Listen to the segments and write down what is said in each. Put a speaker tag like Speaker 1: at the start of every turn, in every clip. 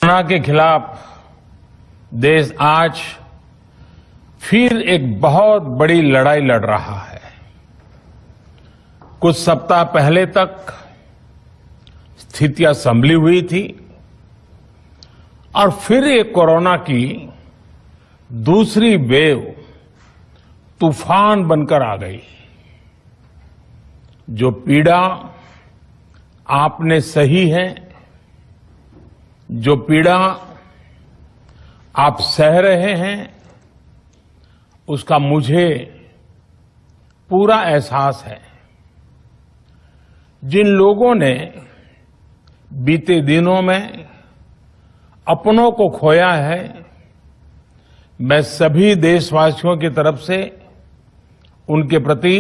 Speaker 1: Corona के खिलाफ देश आज फिर एक बहुत बड़ी लड़ाई लड़ रहा है। कुछ सप्ताह पहले तक स्थितियां संभली हुई थी और फिर ये कोरोना की दूसरी वेव तूफान बनकर आ गई। जो पीड़ा आपने सही है, जो पीड़ा आप सह रहे हैं, उसका मुझे पूरा एहसास है। जिन लोगों ने बीते दिनों में अपनों को खोया है, मैं सभी देशवासियों की तरफ से उनके प्रति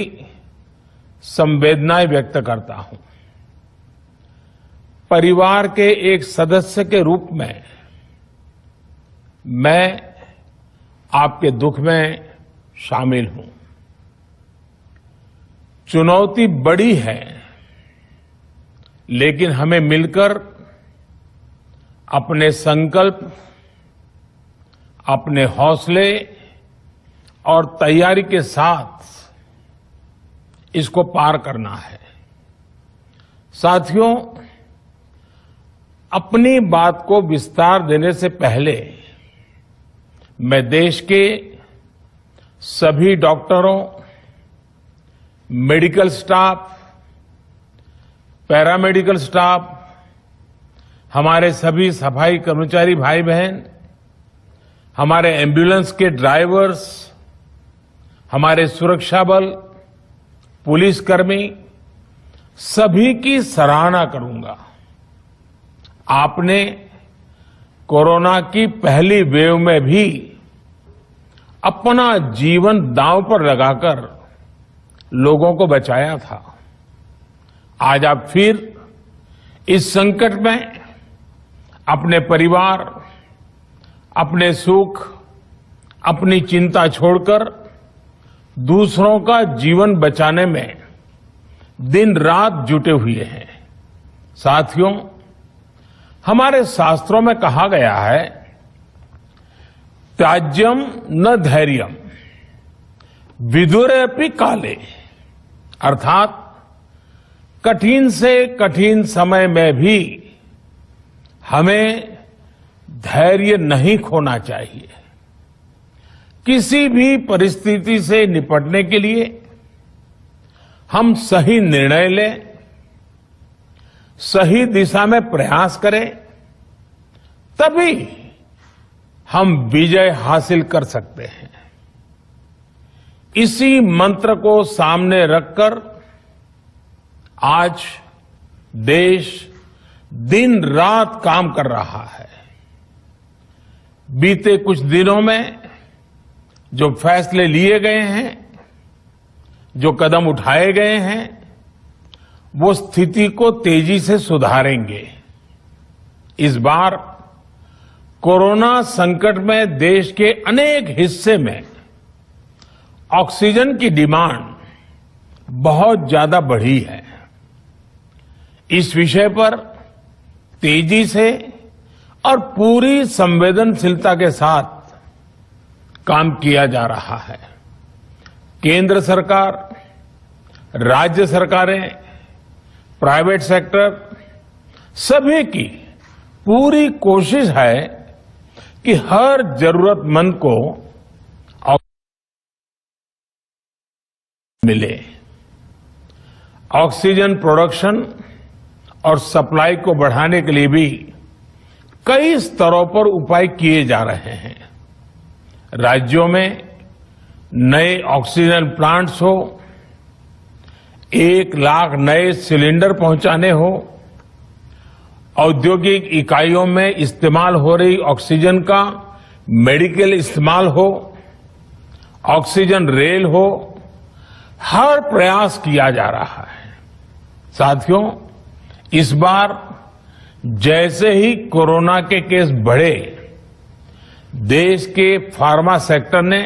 Speaker 1: संवेदनाएं व्यक्त करता हूं। परिवार के एक सदस्य के रूप में मैं आपके दुख में शामिल हूं। चुनौती बड़ी है, लेकिन हमें मिलकर अपने संकल्प, अपने हौसले और तैयारी के साथ इसको पार करना है। साथियों, अपनी बात को विस्तार देने से पहले मैं देश के सभी डॉक्टरों, मेडिकल स्टाफ, पैरामेडिकल स्टाफ, हमारे सभी सफाई कर्मचारी भाई बहन, हमारे एम्बुलेंस के ड्राइवर्स, हमारे सुरक्षा बल, पुलिसकर्मी, सभी की सराहना करूंगा। आपने कोरोना की पहली वेव में भी अपना जीवन दांव पर लगाकर लोगों को बचाया था। आज आप फिर इस संकट में अपने परिवार, अपने सुख, अपनी चिंता छोड़कर दूसरों का जीवन बचाने में दिन रात जुटे हुए हैं। साथियों, हमारे शास्त्रों में कहा गया है, त्याज्यम न धैर्यम विदुरेऽपि काले, अर्थात कठिन से कठिन समय में भी हमें धैर्य नहीं खोना चाहिए। किसी भी परिस्थिति से निपटने के लिए हम सही निर्णय लें, सही दिशा में प्रयास करें, तभी हम विजय हासिल कर सकते हैं। इसी मंत्र को सामने रखकर आज देश दिन रात काम कर रहा है। बीते कुछ दिनों में जो फैसले लिए गए हैं, जो कदम उठाए गए हैं, वो स्थिति को तेजी से सुधारेंगे। इस बार कोरोना संकट में देश के अनेक हिस्से में ऑक्सीजन की डिमांड बहुत ज्यादा बढ़ी है। इस विषय पर तेजी से और पूरी संवेदनशीलता के साथ काम किया जा रहा है। केंद्र सरकार, राज्य सरकारें, प्राइवेट सेक्टर, सभी की पूरी कोशिश है कि हर जरूरतमंद को ऑक्सीजन मिले। ऑक्सीजन प्रोडक्शन और सप्लाई को बढ़ाने के लिए भी कई स्तरों पर उपाय किए जा रहे हैं। राज्यों में नए ऑक्सीजन प्लांट्स हो, 1 लाख नए सिलेंडर पहुंचाने हो, औद्योगिक इकाइयों में इस्तेमाल हो रही ऑक्सीजन का मेडिकल इस्तेमाल हो, ऑक्सीजन रेल हो, हर प्रयास किया जा रहा है। साथियों, इस बार जैसे ही कोरोना के केस बढ़े, देश के फार्मा सेक्टर ने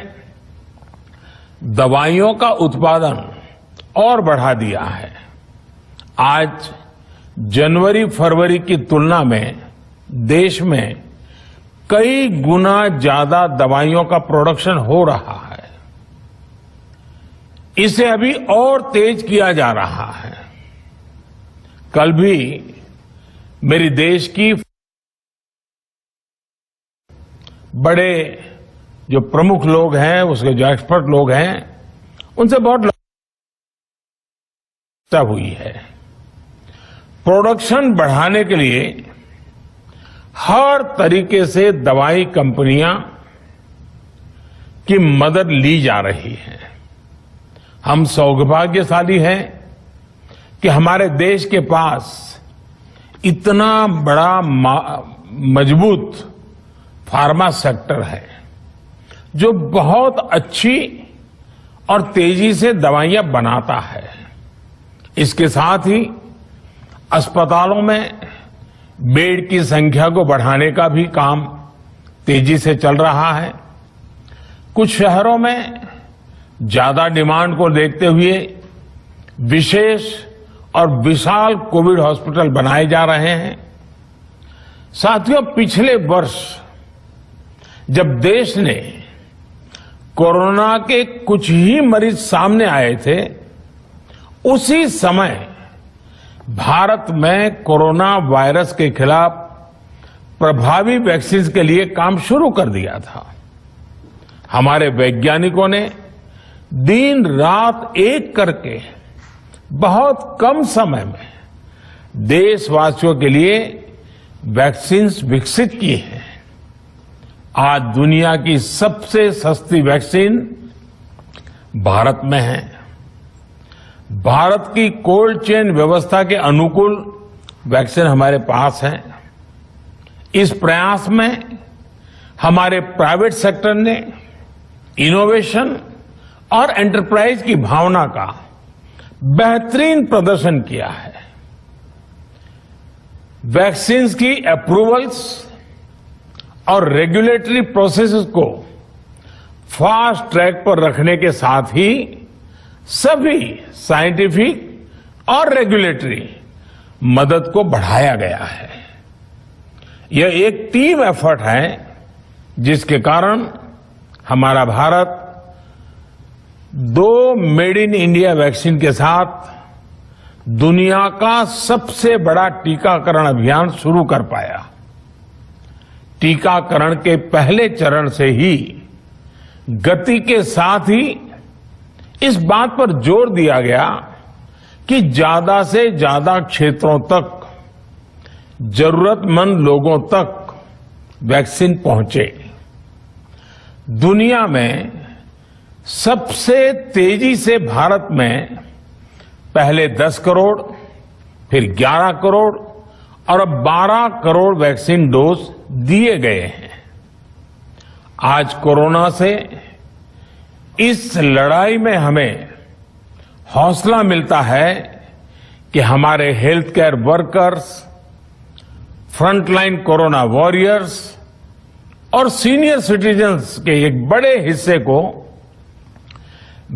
Speaker 1: दवाइयों का उत्पादन और बढ़ा दिया है। आज जनवरी फरवरी की तुलना में देश में कई गुना ज्यादा दवाइयों का प्रोडक्शन हो रहा है। इसे अभी और तेज किया जा रहा है। कल भी मेरी देश की बड़े जो प्रमुख लोग हैं, उसके जो एक्सपर्ट लोग हैं, उनसे बहुत चर्चा हुई है। प्रोडक्शन बढ़ाने के लिए हर तरीके से दवाई कंपनियां की मदद ली जा रही है। हम सौभाग्यशाली हैं कि हमारे देश के पास इतना बड़ा मजबूत फार्मा सेक्टर है जो बहुत अच्छी और तेजी से दवाइयां बनाता है। इसके साथ ही अस्पतालों में बेड की संख्या को बढ़ाने का भी काम तेजी से चल रहा है। कुछ शहरों में ज्यादा डिमांड को देखते हुए विशेष और विशाल कोविड हॉस्पिटल बनाए जा रहे हैं। साथियों, पिछले वर्ष जब देश ने कोरोना के कुछ ही मरीज सामने आए थे, उसी समय भारत में कोरोना वायरस के खिलाफ प्रभावी वैक्सीन के लिए काम शुरू कर दिया था। हमारे वैज्ञानिकों ने दिन रात एक करके बहुत कम समय में देशवासियों के लिए वैक्सीन विकसित की है। आज दुनिया की सबसे सस्ती वैक्सीन भारत में है। भारत की कोल्ड चेन व्यवस्था के अनुकूल वैक्सीन हमारे पास है। इस प्रयास में हमारे प्राइवेट सेक्टर ने इनोवेशन और एंटरप्राइज की भावना का बेहतरीन प्रदर्शन किया है। वैक्सीन की अप्रूवल्स और रेगुलेटरी प्रोसेसेस को फास्ट ट्रैक पर रखने के साथ ही सभी साइंटिफिक और रेगुलेटरी मदद को बढ़ाया गया है। यह एक टीम एफर्ट है जिसके कारण हमारा Bharat 2 made in India vaccine के साथ दुनिया का सबसे बड़ा टीकाकरण अभियान शुरू कर पाया। टीकाकरण के पहले चरण से ही गति के साथ ही इस बात पर जोर दिया गया कि ज्यादा से ज्यादा क्षेत्रों तक, जरूरतमंद लोगों तक वैक्सीन पहुंचे। दुनिया में सबसे तेजी से भारत में पहले 10 करोड़, फिर 11 करोड़ और अब 12 करोड़ वैक्सीन डोज दिए गए हैं। आज कोरोना से इस लड़ाई में हमें हौसला मिलता है कि हमारे health care workers, frontline corona warriors और सीनियर सिटीजन्स के एक बड़े हिस्से को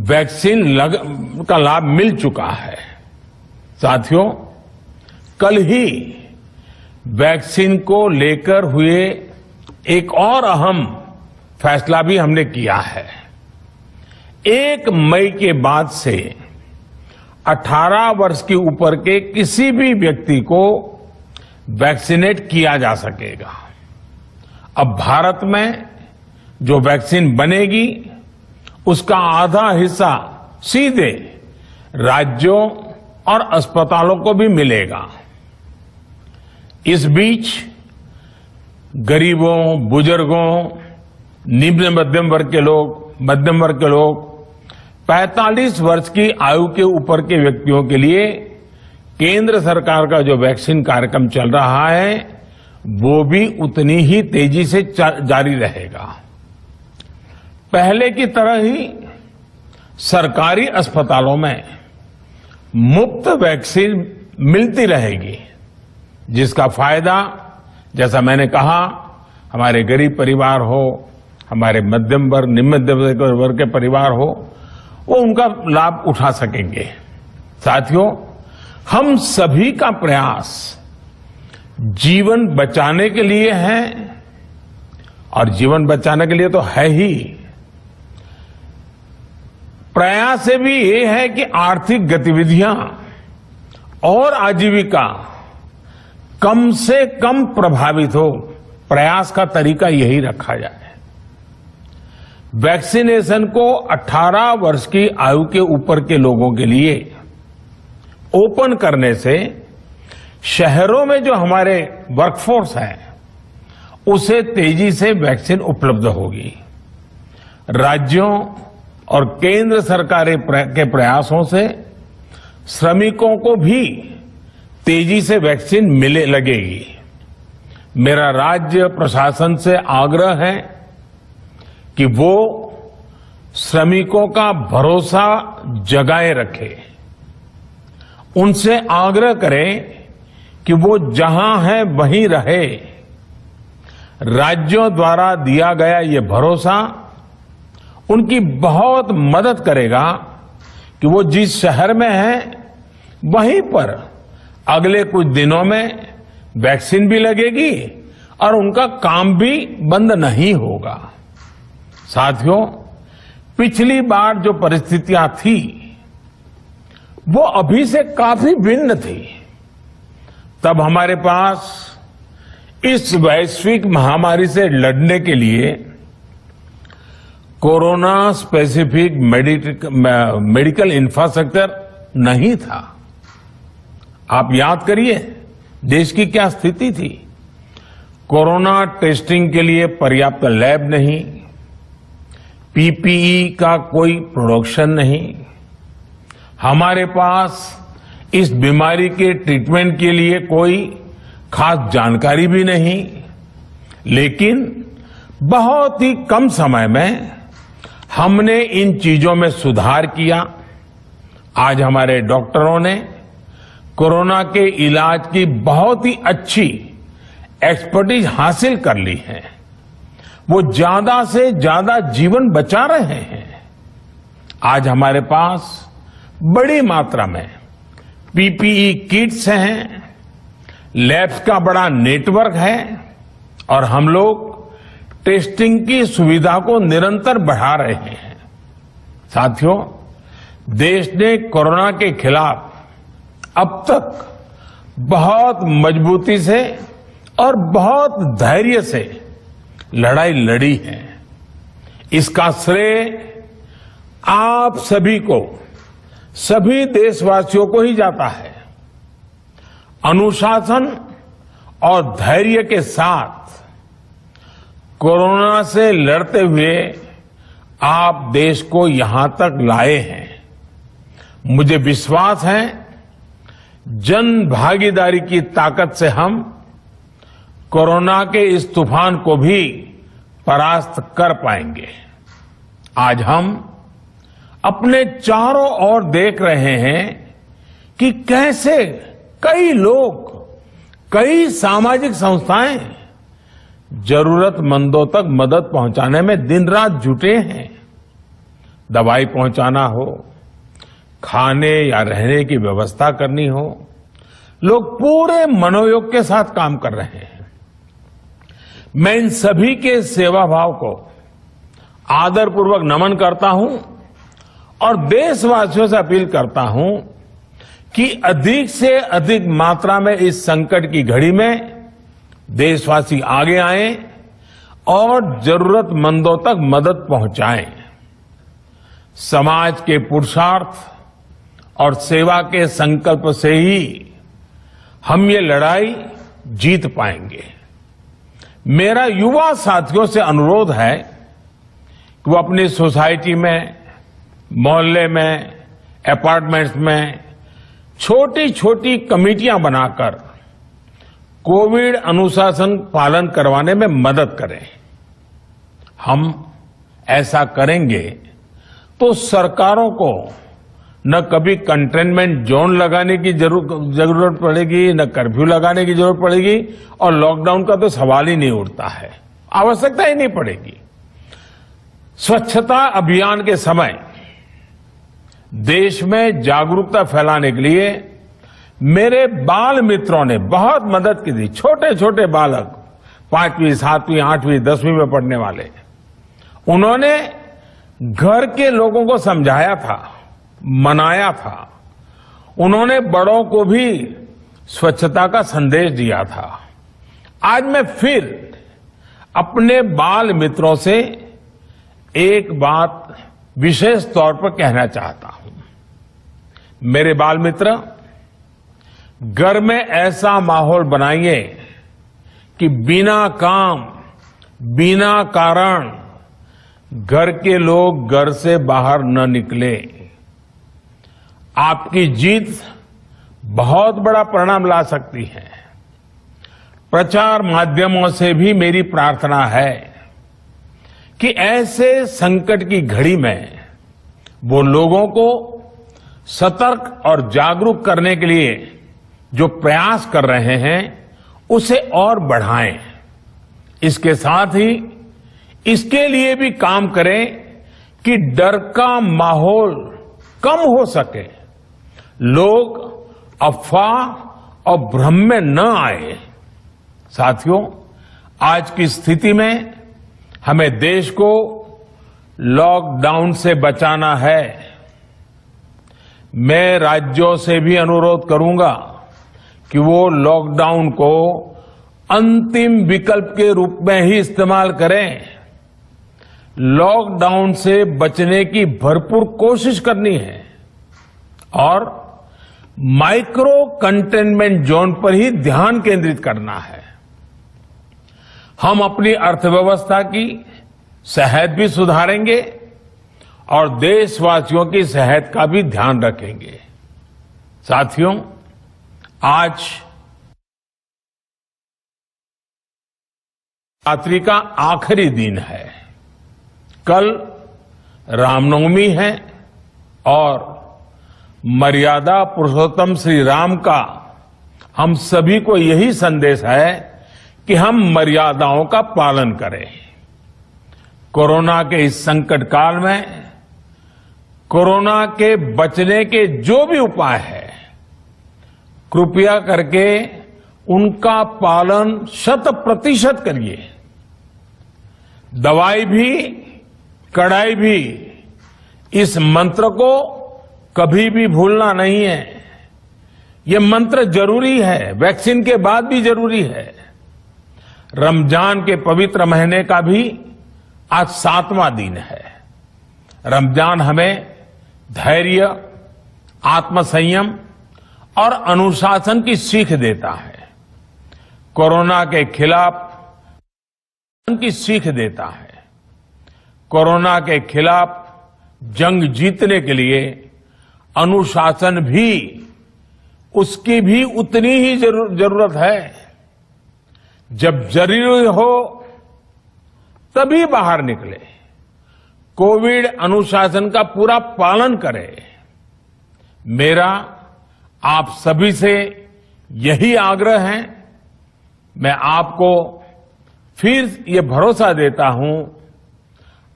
Speaker 1: वैक्सीन का लाभ मिल चुका है। साथियों, कल ही वैक्सीन को लेकर हुए एक और अहम फैसला भी हमने किया है। 1 मई के बाद से 18 वर्ष के ऊपर के किसी भी व्यक्ति को वैक्सीनेट किया जा सकेगा। अब भारत में जो वैक्सीन बनेगी उसका आधा हिस्सा सीधे राज्यों और अस्पतालों को भी मिलेगा। इस बीच गरीबों, बुजुर्गों, निम्न मध्यम वर्ग के लोग 45 वर्ष की आयु के ऊपर के व्यक्तियों के लिए केंद्र सरकार का जो वैक्सीन कार्यक्रम चल रहा है वो भी उतनी ही तेजी से जारी रहेगा। पहले की तरह ही सरकारी अस्पतालों में मुफ्त वैक्सीन मिलती रहेगी, जिसका फायदा, जैसा मैंने कहा, हमारे गरीब परिवार हो, हमारे मध्यम वर्ग, निम्न मध्यम वर्ग के परिवार हो, वो उनका लाभ उठा सकेंगे। साथियों, हम सभी का प्रयास जीवन बचाने के लिए है और जीवन बचाने के लिए तो है ही। प्रयास से भी ये है कि आर्थिक गतिविधियां और आजीविका कम से कम प्रभावित हो। प्रयास का तरीका यही रखा जाए। वैक्सीनेशन को 18 वर्ष की आयु के ऊपर के लोगों के लिए ओपन करने से शहरों में जो हमारे वर्कफोर्स है उसे तेजी से वैक्सीन उपलब्ध होगी। राज्यों और केंद्र सरकार के प्रयासों से श्रमिकों को भी तेजी से वैक्सीन मिले लगेगी। मेरा राज्य प्रशासन से आग्रह है कि वो श्रमिकों का भरोसा जगाए रखे। उनसे आग्रह करें कि वो जहां है वहीं रहे। राज्यों द्वारा दिया गया ये भरोसा उनकी बहुत मदद करेगा कि वो जिस शहर में है वहीं पर अगले कुछ दिनों में वैक्सीन भी लगेगी और उनका काम भी बंद नहीं होगा। साथियों, पिछली बार जो परिस्थितियां थी वो अभी से काफी भिन्न थी। तब हमारे पास इस वैश्विक महामारी से लड़ने के लिए कोरोना स्पेसिफिक मेडिकल इंफ्रास्ट्रक्चर नहीं था। आप याद करिए देश की क्या स्थिति थी। कोरोना टेस्टिंग के लिए पर्याप्त लैब नहीं, पीपीई का कोई प्रोडक्शन नहीं, हमारे पास इस बीमारी के ट्रीटमेंट के लिए कोई खास जानकारी भी नहीं। लेकिन बहुत ही कम समय में हमने इन चीजों में सुधार किया। आज हमारे डॉक्टरों ने कोरोना के इलाज की बहुत ही अच्छी एक्सपर्टीज हासिल कर ली है। वो ज्यादा से ज्यादा जीवन बचा रहे हैं। आज हमारे पास बड़ी मात्रा में पीपीई किट्स हैं, लैब्स का बड़ा नेटवर्क है और हम लोग टेस्टिंग की सुविधा को निरंतर बढ़ा रहे हैं। साथियों, देश ने कोरोना के खिलाफ अब तक बहुत मजबूती से और बहुत धैर्य से लड़ाई लड़ी है। इसका श्रेय आप सभी को, सभी देशवासियों को ही जाता है। अनुशासन और धैर्य के साथ कोरोना से लड़ते हुए आप देश को यहां तक लाए हैं। मुझे विश्वास है जन भागीदारी की ताकत से हम कोरोना के इस तूफान को भी परास्त कर पाएंगे। आज हम अपने चारों ओर देख रहे हैं कि कैसे कई लोग, कई सामाजिक संस्थाएं जरूरतमंदों तक मदद पहुंचाने में दिन रात जुटे हैं। दवाई पहुंचाना हो, खाने या रहने की व्यवस्था करनी हो, लोग पूरे मनोयोग के साथ काम कर रहे हैं। मैं इन सभी के सेवा भाव को आदरपूर्वक नमन करता हूं और देशवासियों से अपील करता हूं कि अधिक से अधिक मात्रा में इस संकट की घड़ी में देशवासी आगे आएं और जरूरतमंदों तक मदद पहुंचाएं। समाज के पुरुषार्थ और सेवा के संकल्प से ही हम ये लड़ाई जीत पाएंगे। मेरा युवा साथियों से अनुरोध है कि वो अपनी सोसाइटी में, मोहल्ले में, अपार्टमेंट्स में छोटी छोटी कमेटियां बनाकर कोविड अनुशासन पालन करवाने में मदद करें। हम ऐसा करेंगे तो सरकारों को न कभी कंटेनमेंट जोन लगाने की जरूरत पड़ेगी, न कर्फ्यू लगाने की जरूरत पड़ेगी और लॉकडाउन का तो सवाल ही नहीं उठता है, आवश्यकता ही नहीं पड़ेगी। स्वच्छता अभियान के समय देश में जागरूकता फैलाने के लिए मेरे बाल मित्रों ने बहुत मदद की थी। छोटे छोटे बालक 5वीं, 7वीं, 8वीं, 10वीं में पढ़ने वाले, उन्होंने घर के लोगों को समझाया था, मनाया था। उन्होंने बड़ों को भी स्वच्छता का संदेश दिया था। आज मैं फिर अपने बाल मित्रों से एक बात विशेष तौर पर कहना चाहता हूं। मेरे बाल मित्र, घर में ऐसा माहौल बनाइए कि बिना काम, बिना कारण घर के लोग घर से बाहर न निकले। आपकी जीत बहुत बड़ा परिणाम ला सकती है। प्रचार माध्यमों से भी मेरी प्रार्थना है कि ऐसे संकट की घड़ी में वो लोगों को सतर्क और जागरूक करने के लिए जो प्रयास कर रहे हैं उसे और बढ़ाएं। इसके साथ ही इसके लिए भी काम करें कि डर का माहौल कम हो सके, लोग अफवाह और भ्रम में न आए। साथियों, आज की स्थिति में हमें देश को लॉकडाउन से बचाना है। मैं राज्यों से भी अनुरोध करूंगा कि वो लॉकडाउन को अंतिम विकल्प के रूप में ही इस्तेमाल करें। लॉकडाउन से बचने की भरपूर कोशिश करनी है और माइक्रो कंटेनमेंट जोन पर ही ध्यान केंद्रित करना है। हम अपनी अर्थव्यवस्था की सेहत भी सुधारेंगे और देशवासियों की सेहत का भी ध्यान रखेंगे। साथियों, आज रात्रि का आखिरी दिन है। कल रामनवमी है और मर्यादा पुरुषोत्तम श्री राम का हम सभी को यही संदेश है कि हम मर्यादाओं का पालन करें। कोरोना के इस संकट काल में कोरोना के बचने के जो भी उपाय है, कृपया करके उनका पालन 100% करिए। दवाई भी, कड़ाई भी, इस मंत्र को कभी भी भूलना नहीं है। ये मंत्र जरूरी है, वैक्सीन के बाद भी जरूरी है। रमजान के पवित्र महीने का भी आज 7वां दिन है। रमजान हमें धैर्य, आत्मसंयम और अनुशासन की सीख देता है। कोरोना के खिलाफ की सीख देता है। कोरोना के खिलाफ जंग जीतने के लिए अनुशासन भी, उसकी भी उतनी ही जरूरत है। जब जरूरी हो तभी बाहर निकले। कोविड अनुशासन का पूरा पालन करें। मेरा आप सभी से यही आग्रह है। मैं आपको फिर ये भरोसा देता हूं,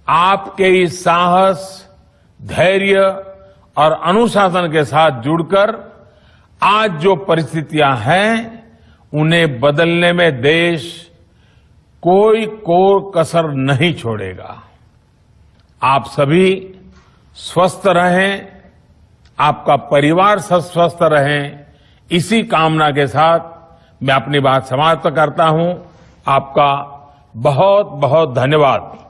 Speaker 1: आपके इस साहस, धैर्य और अनुशासन के साथ जुड़कर आज जो परिस्थितियां हैं उन्हें बदलने में देश कोई कसर नहीं छोड़ेगा। आप सभी स्वस्थ रहें, आपका परिवार स्वस्थ रहे, इसी कामना के साथ मैं अपनी बात समाप्त करता हूं। आपका बहुत बहुत धन्यवाद।